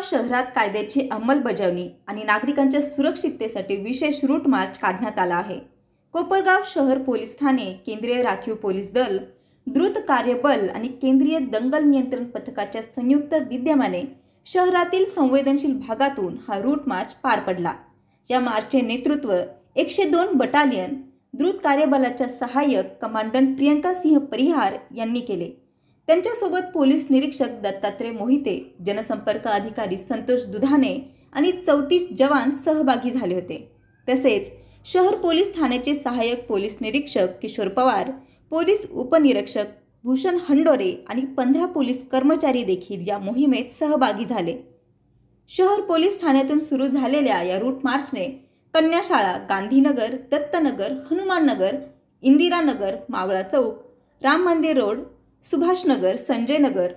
शहरात कायद्याची अंमलबजावणी आणि नागरिकांच्या सुरक्षिततेसाठी विशेष रूट मार्च काढण्यात आला आहे। कोपरगाव शहर पोलीस ठाणे, केंद्रीय राखीव पोलीस दल, द्रुत कार्यबल आणि केंद्रीय दंगल नियंत्रण पथकाच्या संयुक्त विद्यमाने शहरातील संवेदनशील भागातून हा रूट मार्च पार पडला। या मार्चचे नेतृत्व 102 बटालियन द्रुत कार्यबलाच्या सहाय्यक कमांडंट प्रियंका सिंह परिहार यांनी केले। त्यांच्यासोबत पोलीस निरीक्षक दत्तात्रय मोहिते, जनसंपर्क अधिकारी संतोष दुधाने आणि 34 जवान सहभागी झाले होते। तसेच शहर पोलीस ठाण्याचे सहाय्यक पोलीस निरीक्षक किशोर पवार, पोलीस उपनिरीक्षक भूषण हंडोरे आणि 15 पोलीस कर्मचारी देखील या मोहिमेत सहभागी झाले। शहर पोलीस ठाण्यातून सुरू झालेल्या या रूट मार्चने कन्याशाळा, गांधीनगर, दत्तनगर, हनुमाननगर, इंदिरानगर, मावळा चौक, राम मंदिर रोड, सुभाषनगर, संजय नगर,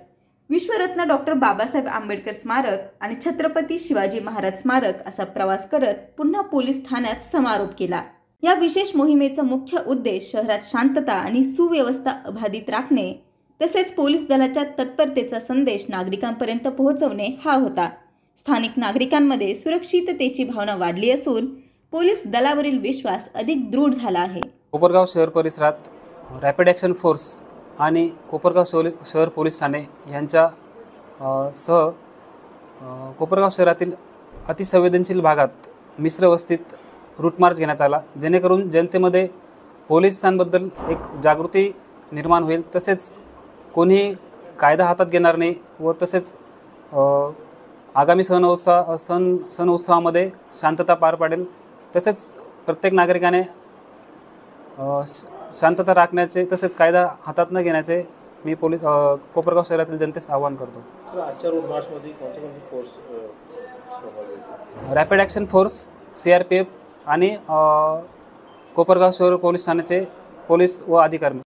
विश्वरत्न डॉक्टर बाबासाहेब आंबेडकर स्मारक आणि छत्रपती शिवाजी महाराज स्मारक असा प्रवास करत पुन्हा पोलीस ठाण्यात समारोप केला। या विशेष मोहिमेचा मुख्य उद्देश शहरात शांतता आणि सुव्यवस्था अबाधित राखणे तसेच पोलीस दलाच्या तत्परतेचा संदेश नागरिकांपर्यंत पोहोचवणे हा होता। स्थानिक नागरिकांमध्ये सुरक्षिततेची भावना वाढली असून पोलीस दलावरील विश्वास अधिक दृढ झाला आहे। कोपरगाव शहर परिसरात रॅपिड ॲक्शन फोर्स आणि कोपरगाव शहर पोलीस ठाणे यांच्या कोपरगाव शहरातील अतिसंवेदनशील भागात मिश्र वस्तीत रूट मार्च घेण्यात आला, जेणेकरून जनतेमध्ये पोलिसांबद्दल एक जागृती निर्माण होईल, तसेच कोणी कायदा हातात घेणार नाही व तसेच आगामी सण उत्सवामध्ये शांतता पार पाडेल। तसेच प्रत्येक नागरिकाने शांतता राखण्याचे तसेच कायदा हातात न घेण्याचे मी कोपरगाव शहरातील जनतेस आवाहन करतो। सर, आजच्या रूट मार्चमध्ये कोणते force rapid action force, CRPF आणि कोपरगाव शहर पोलीस ठाण्याचे पोलीस व अधिकारी।